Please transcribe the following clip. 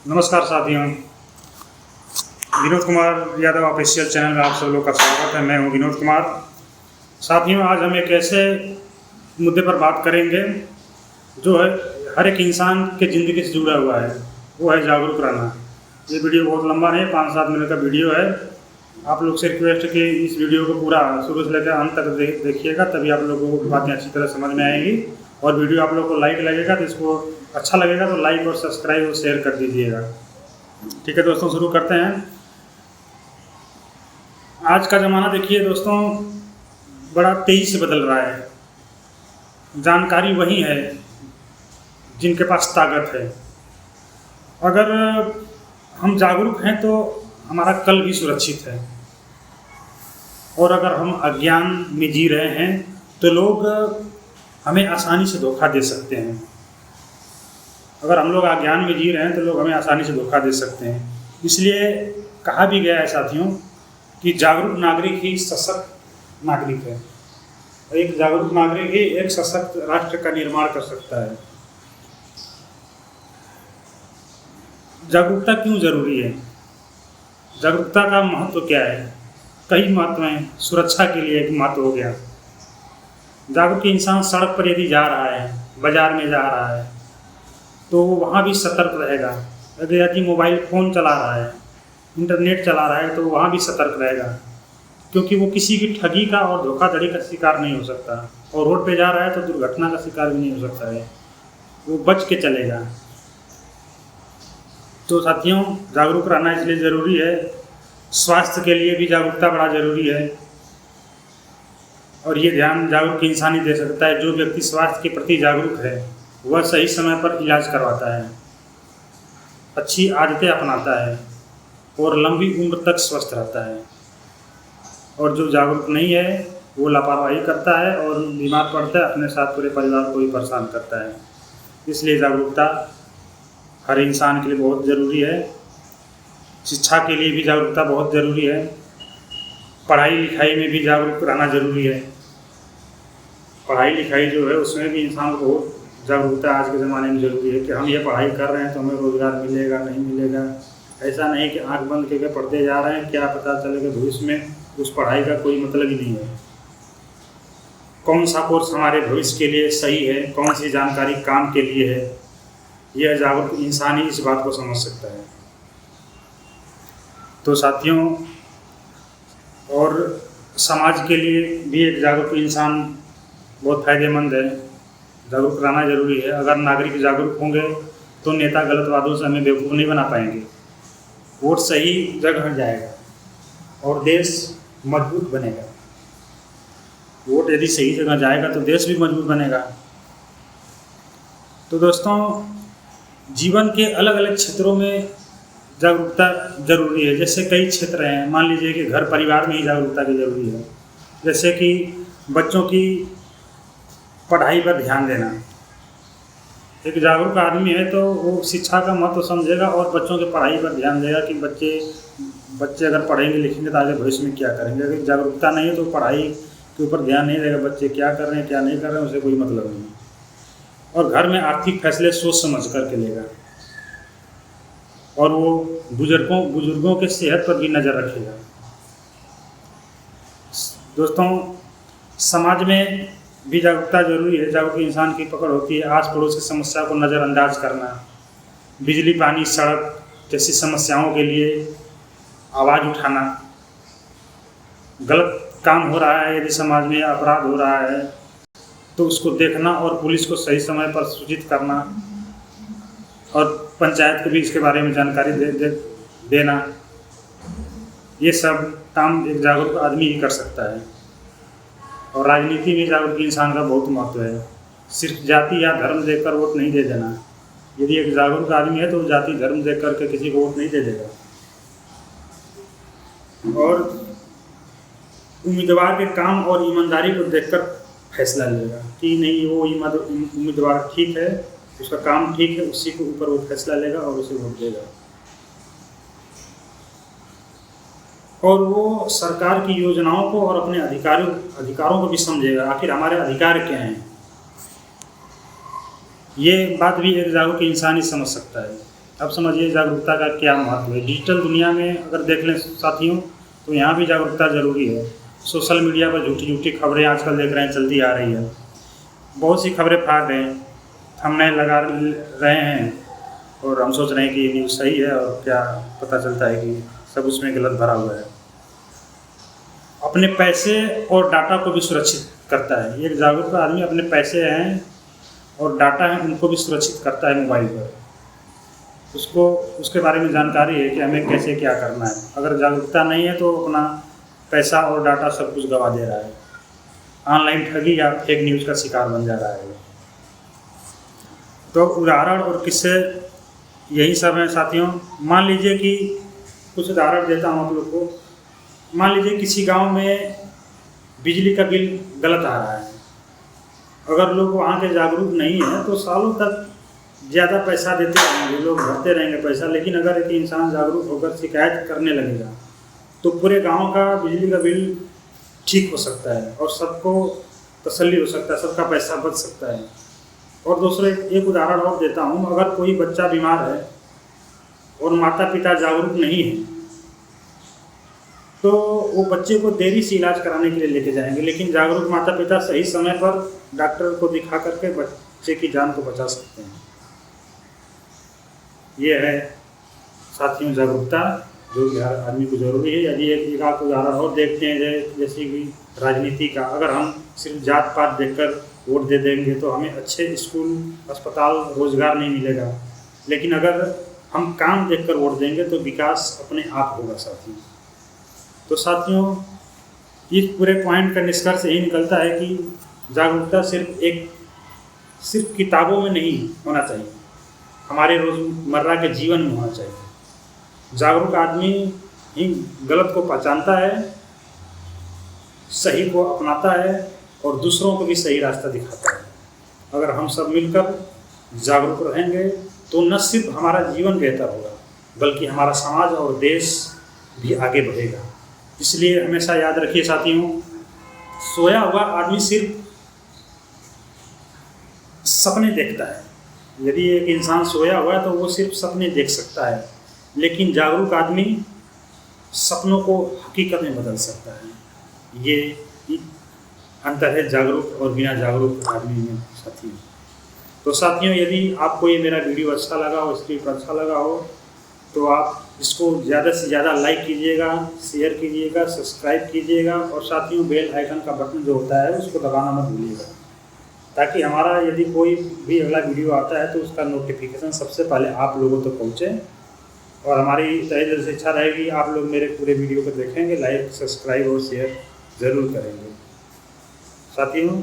नमस्कार साथियों, Vinod Kumar Yadav official channel में आप सब लोग का स्वागत है। मैं हूं विनोद कुमार। साथियों, आज हम एक ऐसे मुद्दे पर बात करेंगे जो है हर एक इंसान के ज़िंदगी से जुड़ा हुआ है, वो है जागरूक रहना। ये वीडियो बहुत लंबा नहीं, 5-7 मिनट का वीडियो है। आप लोग से रिक्वेस्ट है कि इस वीडियो को पूरा शुरू से लेकर अंत तक देखिएगा, तभी आप लोगों को बातें अच्छी तरह समझ में आएंगी। और वीडियो आप लोग को लाइक लगेगा तो इसको अच्छा लगेगा तो लाइक और सब्सक्राइब और शेयर कर दीजिएगा। ठीक है दोस्तों, शुरू करते हैं। आज का ज़माना देखिए दोस्तों, बड़ा तेज़ी से बदल रहा है। जानकारी वही है जिनके पास ताकत है। अगर हम जागरूक हैं तो हमारा कल भी सुरक्षित है, और अगर हम अज्ञान में जी रहे हैं तो लोग हमें आसानी से धोखा दे सकते हैं। अगर हम लोग अज्ञान में जी रहे हैं तो लोग हमें आसानी से धोखा दे सकते हैं। इसलिए कहा भी गया है साथियों कि जागरूक नागरिक ही सशक्त नागरिक है। एक जागरूक नागरिक ही एक सशक्त राष्ट्र का निर्माण कर सकता है। जागरूकता क्यों जरूरी है? जागरूकता का महत्व क्या है? कई महत्व हैं। सुरक्षा के लिए एक महत्व हो गया। जागरूक इंसान सड़क पर यदि जा रहा है, बाजार में जा रहा है, तो वहाँ भी सतर्क रहेगा। अगर यदि मोबाइल फ़ोन चला रहा है, इंटरनेट चला रहा है, तो वहाँ भी सतर्क रहेगा, क्योंकि वो किसी की ठगी का और धोखाधड़ी का शिकार नहीं हो सकता। और रोड पे जा रहा है तो दुर्घटना का शिकार भी नहीं हो सकता है, वो बच के चलेगा। तो साथियों, जागरूक रहना इसलिए ज़रूरी है। स्वास्थ्य के लिए भी जागरूकता बड़ा ज़रूरी है, और ये ध्यान जागरूक इंसान ही दे सकता है। जो व्यक्ति स्वास्थ्य के प्रति जागरूक है वह सही समय पर इलाज करवाता है, अच्छी आदतें अपनाता है और लंबी उम्र तक स्वस्थ रहता है। और जो जागरूक नहीं है वो लापरवाही करता है और बीमार पड़ता है, अपने साथ पूरे परिवार को भी परेशान करता है। इसलिए जागरूकता हर इंसान के लिए बहुत ज़रूरी है। शिक्षा के लिए भी जागरूकता बहुत ज़रूरी है। पढ़ाई लिखाई में भी जागरूक रहना ज़रूरी है। पढ़ाई लिखाई जो है उसमें भी इंसान को बहुत जागरूकता आज के ज़माने में ज़रूरी है कि हम ये पढ़ाई कर रहे हैं तो हमें रोज़गार मिलेगा नहीं मिलेगा। ऐसा नहीं कि आंख बंद करके पढ़ते जा रहे हैं, क्या पता चलेगा भविष्य में उस पढ़ाई का कोई मतलब ही नहीं है। कौन सा कोर्स हमारे भविष्य के लिए सही है, कौन सी जानकारी काम के लिए है, यह जागरूक इंसान ही इस बात को समझ सकता है। तो साथियों, और समाज के लिए भी एक जागरूक इंसान बहुत फायदेमंद है। जागरूक रहना जरूरी है। अगर नागरिक जागरूक होंगे तो नेता गलत वादों से हमें बेवकूफ़ नहीं बना पाएंगे। वोट सही जगह जाएगा और देश मजबूत बनेगा। वोट यदि सही जगह जाएगा तो देश भी मजबूत बनेगा। तो दोस्तों, जीवन के अलग अलग क्षेत्रों में जागरूकता जरूरी है। जैसे कई क्षेत्र हैं, मान लीजिए कि घर परिवार में ही जागरूकता की जरूरी है। जैसे कि बच्चों की पढ़ाई पर ध्यान देना। एक जागरूक आदमी है तो वो शिक्षा का महत्व समझेगा और बच्चों की पढ़ाई पर ध्यान देगा कि बच्चे अगर पढ़ेंगे लिखेंगे तो आगे भविष्य में क्या करेंगे। अगर जागरूकता नहीं है तो पढ़ाई के ऊपर ध्यान नहीं देगा। बच्चे क्या कर रहे हैं क्या नहीं कर रहे हैं उसे कोई मतलब नहीं। और घर में आर्थिक फैसले सोच समझ करके लेगा, और वो बुजुर्गों के सेहत पर भी नज़र रखेगा। दोस्तों, समाज में भी जागरूकता जरूरी है। जागरूक इंसान की पकड़ होती है आस पड़ोस की समस्या को नज़रअंदाज करना। बिजली पानी सड़क जैसी समस्याओं के लिए आवाज़ उठाना। गलत काम हो रहा है, यदि समाज में अपराध हो रहा है तो उसको देखना और पुलिस को सही समय पर सूचित करना, और पंचायत को भी इसके बारे में जानकारी देना। ये सब काम एक जागरूक आदमी ही कर सकता है। और राजनीति में जागरूक इंसान का बहुत महत्व है। सिर्फ जाति या धर्म देखकर वोट नहीं दे देना। यदि एक जागरूक आदमी है तो वो जाति धर्म देख करके किसी को वोट नहीं दे देगा। और उम्मीदवार के काम और ईमानदारी को देखकर फैसला लेगा कि नहीं, वो उम्मीदवार ठीक है, उसका काम ठीक है, उसी के ऊपर वो फैसला लेगा और उसे वोट देगा। और वो सरकार की योजनाओं को और अपने अधिकारों को भी समझेगा। आखिर हमारे अधिकार क्या हैं, ये बात भी एक जागरूक इंसान ही समझ सकता है। अब समझिए जागरूकता का क्या महत्व है। डिजिटल दुनिया में अगर देख लें साथियों, तो यहाँ भी जागरूकता ज़रूरी है। सोशल मीडिया पर झूठी झूठी खबरें आजकल देख रहे हैं चलती आ रही है। बहुत सी खबरें फाड़ रहे हैं, थंबनेल लगा रहे हैं और हम सोच रहे हैं कि ये न्यूज़ सही है, और क्या पता चलता है कि सब उसमें गलत भरा हुआ है। अपने पैसे और डाटा को भी सुरक्षित करता है। एक जागरूक आदमी अपने पैसे हैं और डाटा है उनको भी सुरक्षित करता है मोबाइल पर। उसको उसके बारे में जानकारी है कि हमें कैसे क्या करना है। अगर जागरूकता नहीं है तो अपना पैसा और डाटा सब कुछ गंवा दे रहा है, ऑनलाइन ठगी या फेक न्यूज़ का शिकार बन जा रहा है। तो उदाहरण और किस्से यही सब हैं साथियों। मान लीजिए कि कुछ उदाहरण देता हूँ आप लोग को। मान लीजिए किसी गांव में बिजली का बिल गलत आ रहा है। अगर लोग वहाँ के जागरूक नहीं हैं तो सालों तक ज़्यादा पैसा देते रहेंगे, लोग भरते रहेंगे पैसा। लेकिन अगर एक इंसान जागरूक होकर शिकायत करने लगेगा तो पूरे गांव का बिजली का बिल ठीक हो सकता है और सबको तसल्ली हो सकता है, सबका पैसा बच सकता है। और दूसरे एक उदाहरण और देता हूँ। अगर कोई बच्चा बीमार है और माता पिता जागरूक नहीं है तो वो बच्चे को देरी से इलाज कराने के लिए लेके जाएंगे, लेकिन जागरूक माता पिता सही समय पर डॉक्टर को दिखा करके बच्चे की जान को बचा सकते हैं। ये है साथियों जागरूकता, जो हर आदमी को जरूरी है। यदि एक आध उदाहरण और देखते हैं, जैसे कि राजनीति का। अगर हम सिर्फ जात पात देखकर वोट दे देंगे तो हमें अच्छे स्कूल, अस्पताल, रोजगार नहीं मिलेगा। लेकिन अगर हम काम देखकर वोट देंगे तो विकास अपने आप होगा साथियों। तो साथियों, इस पूरे पॉइंट का निष्कर्ष यही निकलता है कि जागरूकता सिर्फ किताबों में नहीं होना चाहिए, हमारे रोज़मर्रा के जीवन में होना चाहिए। जागरूक आदमी ही गलत को पहचानता है, सही को अपनाता है और दूसरों को भी सही रास्ता दिखाता है। अगर हम सब मिलकर जागरूक रहेंगे तो न सिर्फ हमारा जीवन बेहतर होगा बल्कि हमारा समाज और देश भी आगे बढ़ेगा। इसलिए हमेशा याद रखिए साथियों, सोया हुआ आदमी सिर्फ सपने देखता है। यदि एक इंसान सोया हुआ है तो वो सिर्फ सपने देख सकता है, लेकिन जागरूक आदमी सपनों को हकीकत में बदल सकता है। ये अंतर है जागरूक और बिना जागरूक आदमी में साथियों। तो साथियों, यदि आपको ये मेरा वीडियो अच्छा लगा हो, स्क्रिप्ट अच्छा लगा हो, तो आप इसको ज़्यादा से ज़्यादा लाइक कीजिएगा, शेयर कीजिएगा, सब्सक्राइब कीजिएगा और साथियों बेल आइकन का बटन जो होता है उसको दबाना मत भूलिएगा, ताकि हमारा यदि कोई भी अगला वीडियो आता है तो उसका नोटिफिकेशन सबसे पहले आप लोगों तक पहुँचे। और हमारी तहे दिल से इच्छा रहेगी आप लोग मेरे पूरे वीडियो को देखेंगे, लाइक, सब्सक्राइब और शेयर ज़रूर करेंगे साथियों।